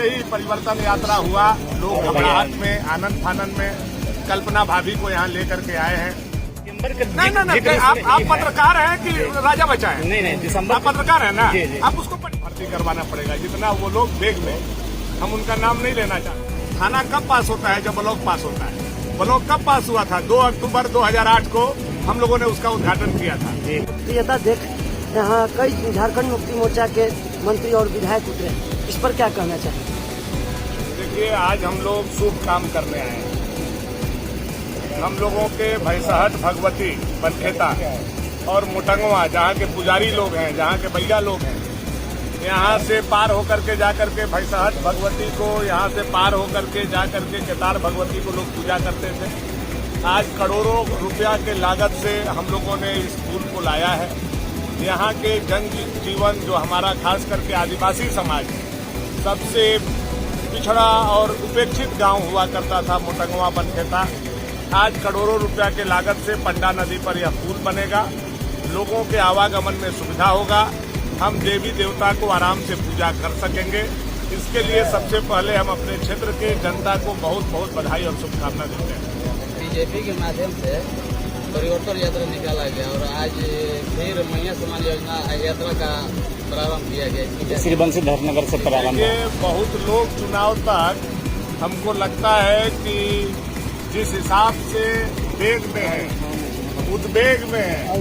जैसे ही परिवर्तन यात्रा हुआ, लोग घबराहट में, आनंद फानंद में कल्पना भाभी को यहाँ लेकर के आए हैं। नहीं, आप पत्रकार हैं कि राजा बचा है? नहीं, दिसंबर आप पत्रकार हैं ना? जी, जी। आप उसको भर्ती करवाना पड़ेगा। जितना वो लोग बेग में, हम उनका नाम नहीं लेना चाहते। थाना कब पास होता है? जब ब्लॉक पास होता है। ब्लॉक कब पास हुआ था? 2 अक्टूबर 2008 को हम लोगों ने उसका उद्घाटन किया था। प्रियता देख, यहाँ कई झारखंड मुक्ति मोर्चा के मंत्री और विधायक उतरे, इस पर क्या कहना चाहिए? देखिए, आज हम लोग शुभ काम करने आए हैं। हम लोगों के भैंसहट, भगवती, बनखेता और मोटंगवा, जहाँ के पुजारी लोग हैं, जहाँ के भैया लोग हैं, यहाँ से पार होकर के जाकर के भैंसहट भगवती को, यहाँ से पार होकर के जाकर के केतार भगवती को लोग पूजा करते थे। आज करोड़ों रुपया के लागत से हम लोगों ने इस पुल को लाया है। यहाँ के जनजीवन, जो हमारा खास करके आदिवासी समाज सबसे पिछड़ा और उपेक्षित गांव हुआ करता था, मोटंगवा, बनखेता, आज करोड़ों रुपया के लागत से पंडा नदी पर यह पुल बनेगा। लोगों के आवागमन में सुविधा होगा। हम देवी देवता को आराम से पूजा कर सकेंगे। इसके लिए सबसे पहले हम अपने क्षेत्र के जनता को बहुत बहुत बधाई और शुभकामना देते हैं। बीजेपी के माध्यम से परिवर्तन यात्रा निकाला गया और आज फिर मैया सम्मान योजना यात्रा का प्रारंभ किया गया। श्रीबंशी धरनगर से प्रारंभ। ये बहुत लोग चुनाव तक, हमको लगता है कि जिस हिसाब से वेग में है, उद्वेग में है,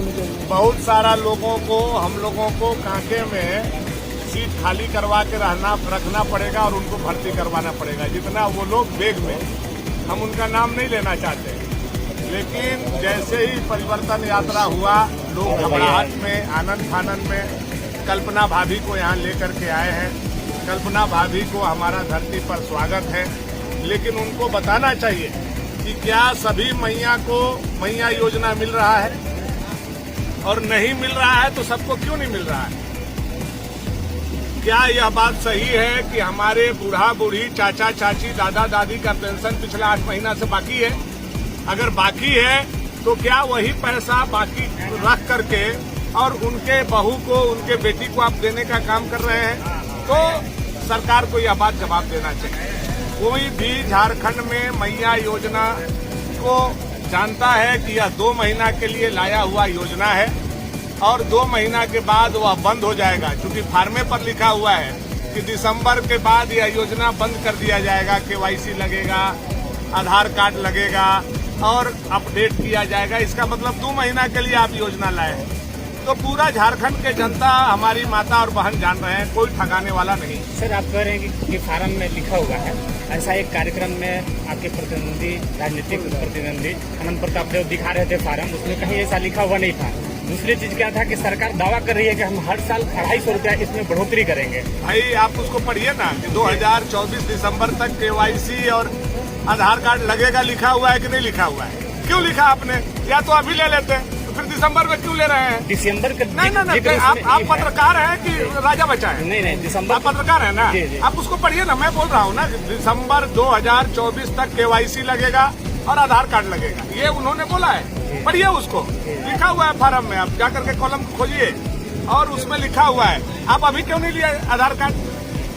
बहुत सारा लोगों को, हम लोगों को कांटे में सीट खाली करवा के रखना पड़ेगा और उनको भर्ती करवाना पड़ेगा। जितना वो लोग वेग में, हम उनका नाम नहीं लेना चाहते, लेकिन जैसे ही परिवर्तन यात्रा हुआ, लोग घबराहट में, आनंद फानंद में कल्पना भाभी को यहाँ लेकर के आए हैं। कल्पना भाभी को हमारा धरती पर स्वागत है, लेकिन उनको बताना चाहिए कि क्या सभी मैया को मैया योजना मिल रहा है, और नहीं मिल रहा है तो सबको क्यों नहीं मिल रहा है? क्या यह बात सही है कि हमारे बूढ़ा बूढ़ी, चाचा चाची, दादा दादी का पेंशन पिछला 8 महीना से बाकी है? अगर बाकी है तो क्या वही पैसा बाकी रख करके और उनके बहू को, उनके बेटी को आप देने का काम कर रहे हैं? तो सरकार को यह बात जवाब देना चाहिए। कोई भी झारखंड में मैया योजना को जानता है कि यह 2 महीना के लिए लाया हुआ योजना है और 2 महीना के बाद वह बंद हो जाएगा, क्योंकि फार्मे पर लिखा हुआ है कि दिसंबर के बाद यह योजना बंद कर दिया जाएगा। KYC लगेगा, आधार कार्ड लगेगा और अपडेट किया जाएगा। इसका मतलब 2 महीना के लिए आप योजना लाए हैं। तो पूरा झारखंड के जनता, हमारी माता और बहन जान रहे हैं, कोई ठगाने वाला नहीं। सर, आप कह रहे हैं कि फार्म में लिखा हुआ है, ऐसा एक कार्यक्रम में आपके प्रतिनिधि, राजनीतिक प्रतिनिधि अनंत प्रताप देव दिखा रहे थे फार्म, उसमें कहीं ऐसा लिखा हुआ नहीं था। दूसरी चीज क्या था कि सरकार दावा कर रही है कि हम हर साल 250 रुपया इसमें बढ़ोतरी करेंगे। भाई, आप उसको पढ़िए ना कि 2024 दिसंबर तक KYC और आधार कार्ड लगेगा, लिखा हुआ है कि नहीं लिखा हुआ है? क्यों लिखा आपने? या तो अभी ले लेते हैं, तो फिर दिसंबर में क्यों ले रहे हैं? दिसंबर के नहीं, आप पत्रकार हैं कि राजा बचा है? नहीं, दिसंबर। आप पत्रकार हैं ना? जी। आप उसको पढ़िए ना। मैं बोल रहा हूँ ना, दिसंबर 2024 तक KYC लगेगा और आधार कार्ड लगेगा, ये उन्होंने बोला है। पढ़िए उसको, लिखा हुआ है फार्म में। आप जाकर के कॉलम खोलिए और उसमें लिखा हुआ है। आप अभी क्यों नहीं लिए आधार कार्ड?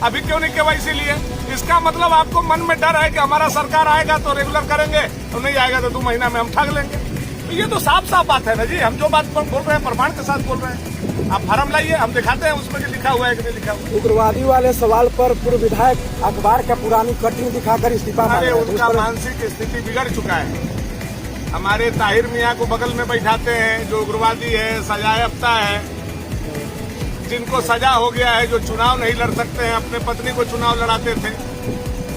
अभी क्यों नहीं KYC लिए? इसका मतलब आपको मन में डर है कि हमारा सरकार आएगा तो रेगुलर करेंगे, और नहीं आएगा तो 2 महीना में हम ठग लेंगे। तो ये तो साफ साफ बात है ना जी। हम जो बात बोल रहे हैं प्रमाण के साथ बोल रहे हैं। आप फार्म लाइए, हम दिखाते हैं उसमें लिखा हुआ है कि नहीं लिखा हुआ। उग्रवादी वाले सवाल पर पूर्व विधायक अखबार का पुरानी कटिंग दिखाकर इस्तीफा मांगा। उनका मानसिक स्थिति बिगड़ चुका है। हमारे ताहिर मियाँ को बगल में बैठाते हैं, जो उग्रवादी है, सजायाफ्ता है, जिनको सजा हो गया है, जो चुनाव नहीं लड़ सकते हैं, अपने पत्नी को चुनाव लड़ाते थे,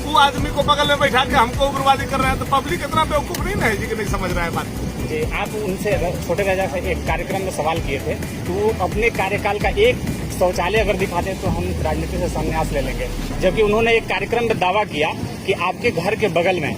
वो आदमी को बगल में बैठा के हमको उग्रवादी कर रहे हैं। तो पब्लिक इतना बेवकूफ नहीं है जी कि नहीं समझ रहा है बात। जी, आप उनसे छोटे राजा से एक कार्यक्रम में सवाल किए थे, तो वो अपने कार्यकाल का एक शौचालय अगर दिखाते तो हम राजनीति से संन्यास ले लेंगे। जबकि उन्होंने एक कार्यक्रम में दावा किया कि आपके घर के बगल में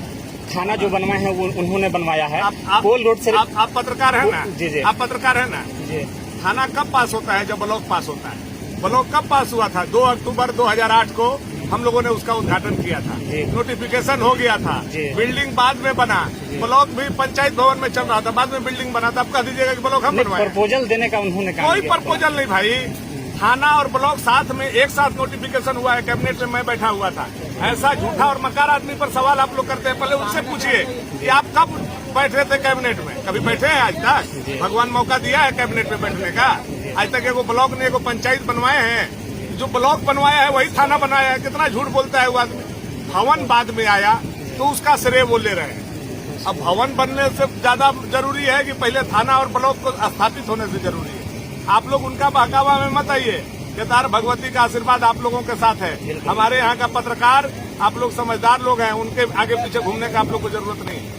थाना जो बनवाया है वो उन्होंने बनवाया है। पोल रोड से। आप पत्रकार है ना? जी। आप पत्रकार है ना? जी। थाना कब पास होता है? जब ब्लॉक पास होता है। ब्लॉक कब पास हुआ था? 2 अक्टूबर 2008 को हम लोगों ने उसका उद्घाटन किया था। नोटिफिकेशन हो गया था। बिल्डिंग बाद में बना। ब्लॉक भी पंचायत भवन में चल रहा था, बाद में बिल्डिंग बना था। अब कह दीजिएगा कि ब्लॉक हम बनवाए। प्रपोजल देने का उन्होंने कहा। कोई प्रपोजल नहीं भाई। थाना और ब्लॉक साथ में एक साथ नोटिफिकेशन हुआ है। कैबिनेट में मैं बैठा हुआ था। ऐसा झूठा और मकार आदमी पर सवाल आप लोग करते हैं। पहले उनसे पूछिए कि आप कब बैठे थे कैबिनेट में, कभी बैठे हैं आज तक? भगवान मौका दिया है कैबिनेट में बैठने का? आज तक एगो ब्लॉक ने एगो पंचायत बनवाए हैं? जो ब्लॉक बनवाया है वही थाना बनाया है। कितना झूठ बोलता है वो आदमी। भवन बाद में आया तो उसका श्रेय वो ले रहे हैं। अब भवन बनने से ज्यादा जरूरी है कि पहले थाना और ब्लॉक को स्थापित होने से जरूरी है। आप लोग उनका बहकावा में मत आइए। केदार भगवती का आशीर्वाद आप लोगों के साथ है। हमारे यहाँ का पत्रकार आप लोग समझदार लोग हैं, उनके आगे पीछे घूमने का आप लोग को जरूरत नहीं है।